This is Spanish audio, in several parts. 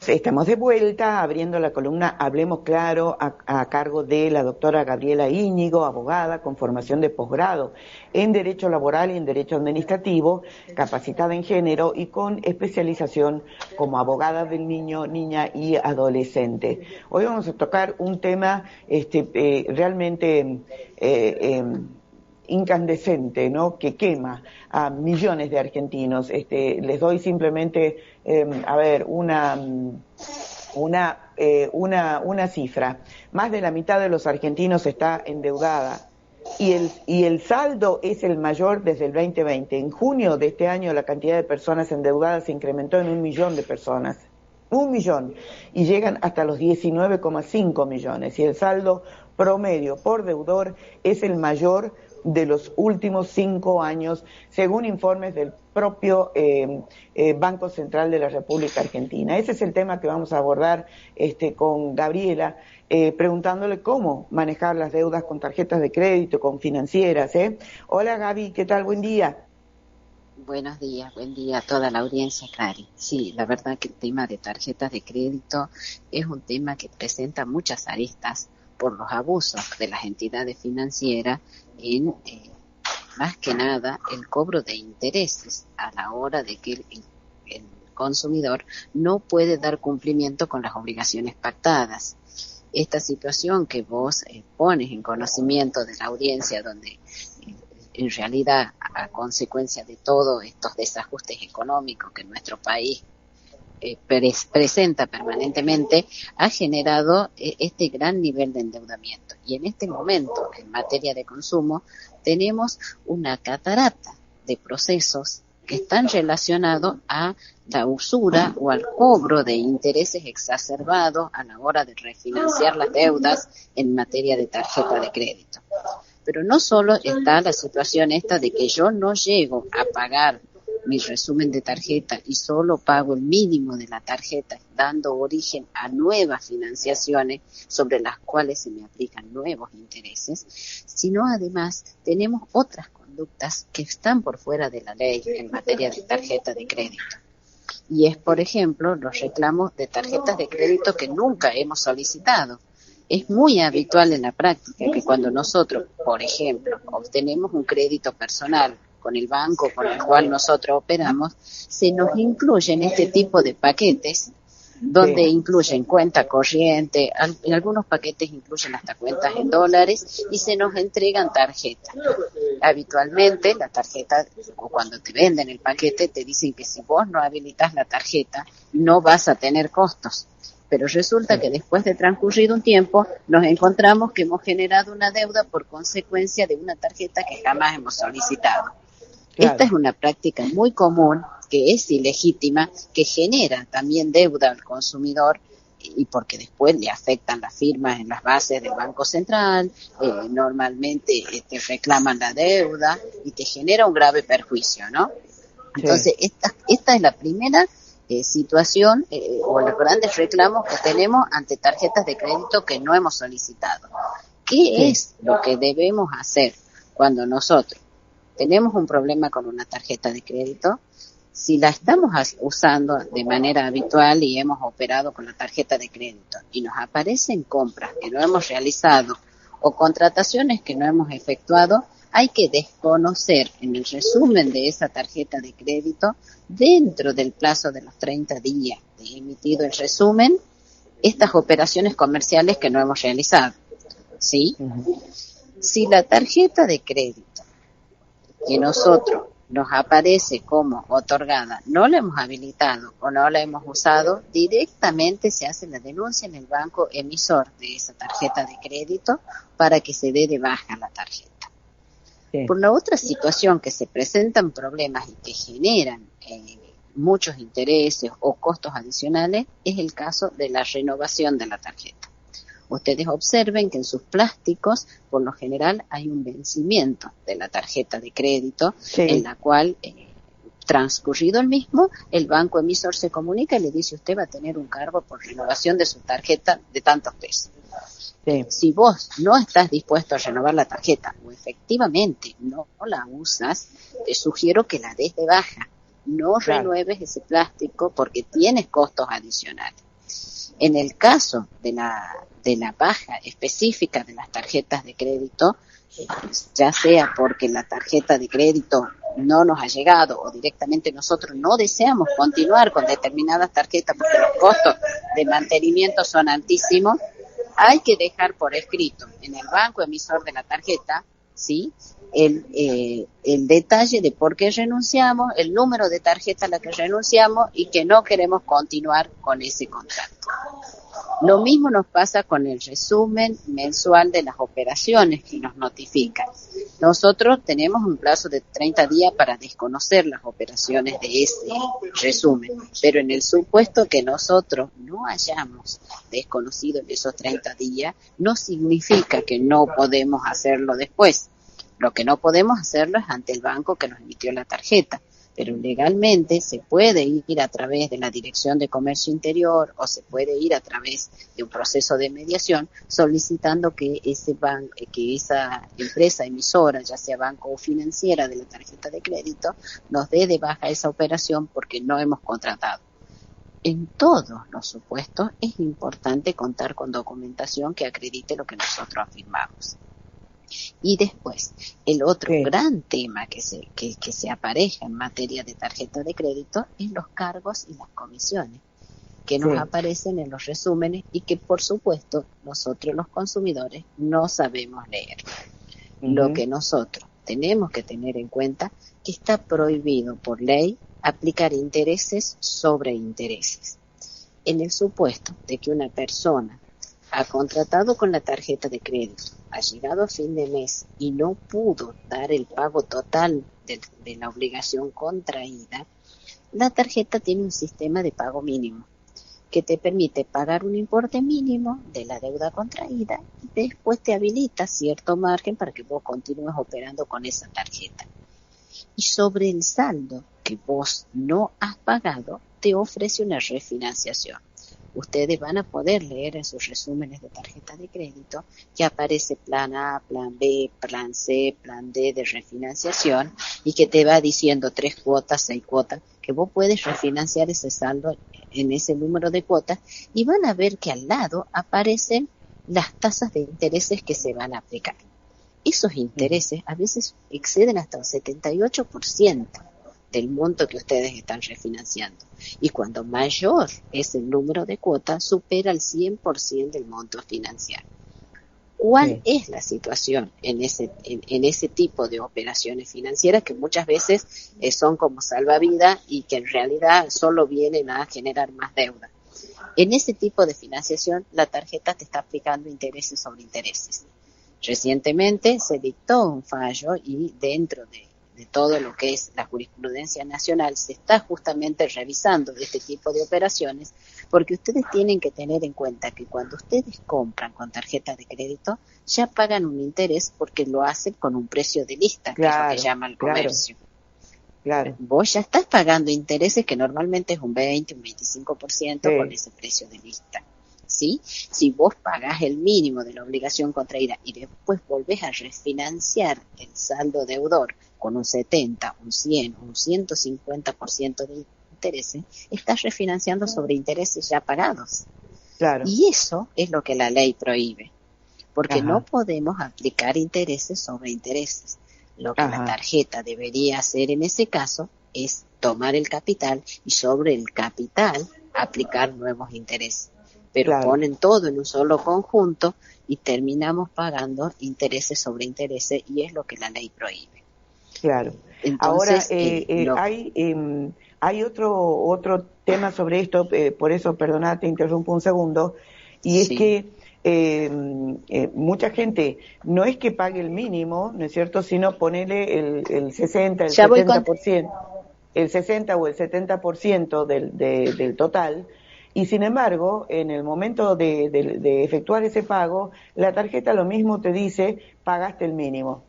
Estamos de vuelta abriendo la columna Hablemos Claro a cargo de la doctora Gabriela Íñigo, abogada con formación de posgrado en Derecho Laboral y en Derecho Administrativo, capacitada en género y con especialización como abogada del niño, niña y adolescente. Hoy vamos a tocar un tema realmente incandescente, ¿no? Que quema a millones de argentinos. Les doy simplemente, una cifra. Más de la mitad de los argentinos está endeudada y el saldo es el mayor desde el 2020. En junio de este año la cantidad de personas endeudadas se incrementó en 1 millón de personas. 1 millón. Y llegan hasta los 19,5 millones. Y el saldo promedio por deudor es el mayor de los últimos 5 años, según informes del propio Banco Central de la República Argentina. Ese es el tema que vamos a abordar con Gabriela, preguntándole cómo manejar las deudas con tarjetas de crédito, con financieras. Hola Gaby, ¿qué tal? Buen día. Buenos días, buen día a toda la audiencia, Clary. Sí, la verdad que el tema de tarjetas de crédito es un tema que presenta muchas aristas por los abusos de las entidades financieras en, más que nada, el cobro de intereses a la hora de que el consumidor no puede dar cumplimiento con las obligaciones pactadas. Esta situación que vos pones en conocimiento de la audiencia, donde en realidad, a consecuencia de todos estos desajustes económicos que nuestro país presenta permanentemente, ha generado este gran nivel de endeudamiento. Y en este momento, en materia de consumo, tenemos una catarata de procesos que están relacionados a la usura o al cobro de intereses exacerbados a la hora de refinanciar las deudas en materia de tarjeta de crédito. Pero no solo está la situación esta de que yo no llego a pagar mi resumen de tarjeta y solo pago el mínimo de la tarjeta, dando origen a nuevas financiaciones sobre las cuales se me aplican nuevos intereses, sino además tenemos otras conductas que están por fuera de la ley en materia de tarjeta de crédito. Y es, por ejemplo, los reclamos de tarjetas de crédito que nunca hemos solicitado. Es muy habitual en la práctica que cuando nosotros, por ejemplo, obtenemos un crédito personal con el banco con el cual nosotros operamos, se nos incluyen este tipo de paquetes donde incluyen cuenta corriente, en algunos paquetes incluyen hasta cuentas en dólares y se nos entregan tarjetas. Habitualmente la tarjeta, o cuando te venden el paquete, te dicen que si vos no habilitas la tarjeta no vas a tener costos. Pero resulta que después de transcurrido un tiempo nos encontramos que hemos generado una deuda por consecuencia de una tarjeta que jamás hemos solicitado. Claro. Esta es una práctica muy común, que es ilegítima, que genera también deuda al consumidor y porque después le afectan las firmas en las bases del Banco Central, normalmente te reclaman la deuda y te genera un grave perjuicio, ¿no? Entonces, esta es la primera situación o los grandes reclamos que tenemos ante tarjetas de crédito que no hemos solicitado. ¿Qué es lo que debemos hacer cuando nosotros tenemos un problema con una tarjeta de crédito? Si la estamos usando de manera habitual y hemos operado con la tarjeta de crédito y nos aparecen compras que no hemos realizado o contrataciones que no hemos efectuado, hay que desconocer en el resumen de esa tarjeta de crédito, dentro del plazo de los 30 días de emitido el resumen, estas operaciones comerciales que no hemos realizado. ¿Sí? Uh-huh. Si la tarjeta de crédito que nosotros nos aparece como otorgada, no la hemos habilitado o no la hemos usado, directamente se hace la denuncia en el banco emisor de esa tarjeta de crédito para que se dé de baja la tarjeta. Sí. Por la otra situación que se presentan problemas y que generan muchos intereses o costos adicionales es el caso de la renovación de la tarjeta. Ustedes observen que en sus plásticos, por lo general, hay un vencimiento de la tarjeta de crédito, en la cual, transcurrido el mismo, el banco emisor se comunica y le dice: usted va a tener un cargo por renovación de su tarjeta de tantos pesos. Sí. Si vos no estás dispuesto a renovar la tarjeta o efectivamente no la usas, te sugiero que la des de baja. No renueves ese plástico porque tienes costos adicionales. En el caso de la baja específica de las tarjetas de crédito, ya sea porque la tarjeta de crédito no nos ha llegado o directamente nosotros no deseamos continuar con determinadas tarjetas porque los costos de mantenimiento son altísimos, hay que dejar por escrito en el banco emisor de la tarjeta, ¿sí?, el detalle de por qué renunciamos, el número de tarjeta a la que renunciamos y que no queremos continuar con ese contrato. Lo mismo nos pasa con el resumen mensual de las operaciones que nos notifican. Nosotros tenemos un plazo de 30 días para desconocer las operaciones de ese resumen, pero en el supuesto que nosotros no hayamos desconocido en esos 30 días, no significa que no podemos hacerlo después. Lo que no podemos hacerlo es ante el banco que nos emitió la tarjeta, pero legalmente se puede ir a través de la Dirección de Comercio Interior o se puede ir a través de un proceso de mediación solicitando que esa empresa emisora, ya sea banco o financiera de la tarjeta de crédito, nos dé de baja esa operación porque no hemos contratado. En todos los supuestos es importante contar con documentación que acredite lo que nosotros afirmamos. Y después, el otro gran tema que se apareja en materia de tarjeta de crédito es los cargos y las comisiones que nos aparecen en los resúmenes y que, por supuesto, nosotros los consumidores no sabemos leer. Lo que nosotros tenemos que tener en cuenta que está prohibido por ley aplicar intereses sobre intereses. En el supuesto de que una persona ha contratado con la tarjeta de crédito, ha llegado a fin de mes y no pudo dar el pago total de la obligación contraída, la tarjeta tiene un sistema de pago mínimo que te permite pagar un importe mínimo de la deuda contraída y después te habilita cierto margen para que vos continúes operando con esa tarjeta. Y sobre el saldo que vos no has pagado, te ofrece una refinanciación. Ustedes van a poder leer en sus resúmenes de tarjeta de crédito que aparece plan A, plan B, plan C, plan D de refinanciación y que te va diciendo 3 cuotas, 6 cuotas, que vos puedes refinanciar ese saldo en ese número de cuotas y van a ver que al lado aparecen las tasas de intereses que se van a aplicar. Esos intereses a veces exceden hasta el 78% del monto que ustedes están refinanciando. Y cuando mayor es el número de cuotas, supera el 100% del monto financiado. ¿Cuál es la situación en ese tipo de operaciones financieras que muchas veces son como salvavidas y que en realidad solo vienen a generar más deuda? En ese tipo de financiación, la tarjeta te está aplicando intereses sobre intereses. Recientemente se dictó un fallo y dentro de todo lo que es la jurisprudencia nacional se está justamente revisando este tipo de operaciones porque ustedes tienen que tener en cuenta que cuando ustedes compran con tarjeta de crédito ya pagan un interés porque lo hacen con un precio de lista, que es lo que llama el comercio. Claro. Vos ya estás pagando intereses que normalmente es un 20, un 25% con ese precio de lista. ¿Sí? Si vos pagás el mínimo de la obligación contraída y después volvés a refinanciar el saldo deudor con un 70, un 100, un 150% de intereses, estás refinanciando sobre intereses ya pagados. Claro. Y eso es lo que la ley prohíbe, porque no podemos aplicar intereses sobre intereses. Lo que la tarjeta debería hacer en ese caso es tomar el capital y sobre el capital aplicar nuevos intereses. Pero ponen todo en un solo conjunto y terminamos pagando intereses sobre intereses y es lo que la ley prohíbe. Claro. Entonces, ahora hay otro tema sobre esto, por eso, perdona, te interrumpo un segundo, y es que mucha gente no es que pague el mínimo, ¿no es cierto?, sino ponerle el 60, el 70%, el 60 o el 70% del total. Y sin embargo, en el momento de efectuar ese pago, la tarjeta lo mismo te dice, pagaste el mínimo.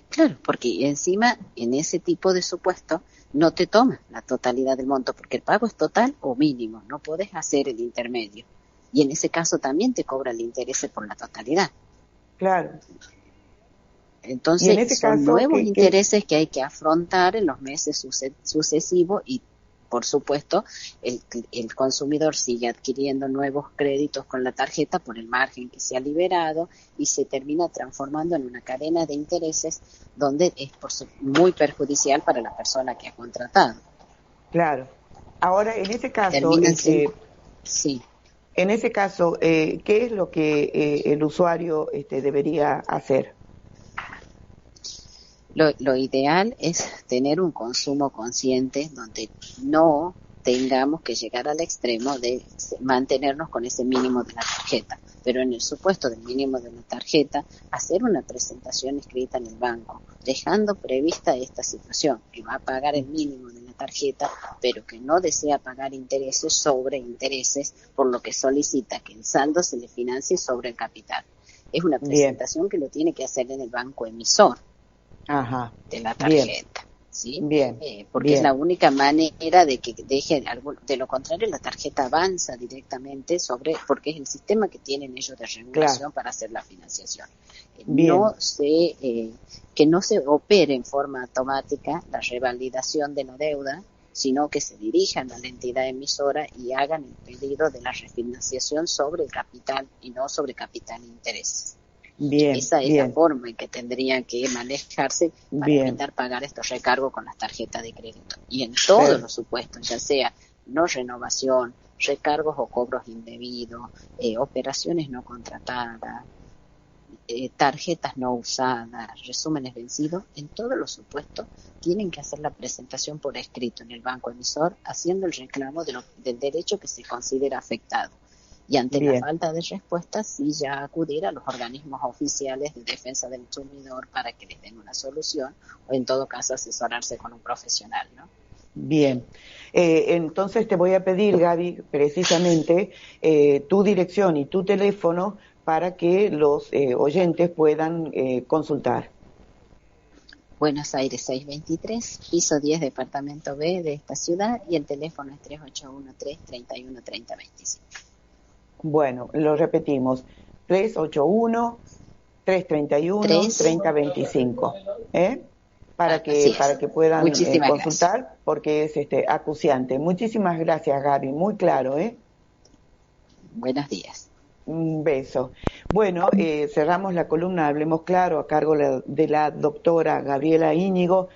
Claro, porque encima en ese tipo de supuesto no te toma la totalidad del monto, porque el pago es total o mínimo, no podés hacer el intermedio. Y en ese caso también te cobra el interés por la totalidad. Claro. Entonces son nuevos intereses que hay que afrontar en los meses sucesivos y por supuesto, el consumidor sigue adquiriendo nuevos créditos con la tarjeta por el margen que se ha liberado y se termina transformando en una cadena de intereses donde es muy perjudicial para la persona que ha contratado. Claro. Ahora, en ese caso, sí. En ese caso, ¿qué es lo que el usuario debería hacer? Lo ideal es tener un consumo consciente donde no tengamos que llegar al extremo de mantenernos con ese mínimo de la tarjeta. Pero en el supuesto del mínimo de la tarjeta, hacer una presentación escrita en el banco, dejando prevista esta situación, que va a pagar el mínimo de la tarjeta, pero que no desea pagar intereses sobre intereses, por lo que solicita que el saldo se le financie sobre el capital. Es una presentación que lo tiene que hacer en el banco emisor. Ajá. De la tarjeta, bien. ¿Sí? Bien. Porque bien. es la única manera de que deje de lo contrario la tarjeta avanza directamente porque es el sistema que tienen ellos de regulación para hacer la financiación. Que no se opere en forma automática la revalidación de la deuda, sino que se dirijan a la entidad emisora y hagan el pedido de la refinanciación sobre el capital y no sobre capital e intereses. Esa es la forma en que tendrían que manejarse para evitar pagar estos recargos con las tarjetas de crédito. Y en todos los supuestos, ya sea no renovación, recargos o cobros indebidos, operaciones no contratadas, tarjetas no usadas, resúmenes vencidos, en todos los supuestos tienen que hacer la presentación por escrito en el banco emisor, haciendo el reclamo del derecho que se considera afectado. Y ante la falta de respuesta, sí ya acudir a los organismos oficiales de defensa del consumidor para que les den una solución, o en todo caso asesorarse con un profesional, ¿no? Bien. Entonces te voy a pedir, Gaby, precisamente tu dirección y tu teléfono para que los oyentes puedan consultar. Buenos Aires 623, piso 10, departamento B de esta ciudad, y el teléfono es 3813-313025. Bueno, lo repetimos, 381-331-3025, para que puedan consultar, gracias. Porque es acuciante. Muchísimas gracias, Gaby, muy claro, Buenos días. Un beso. Bueno, cerramos la columna Hablemos Claro a cargo de la doctora Gabriela Íñigo.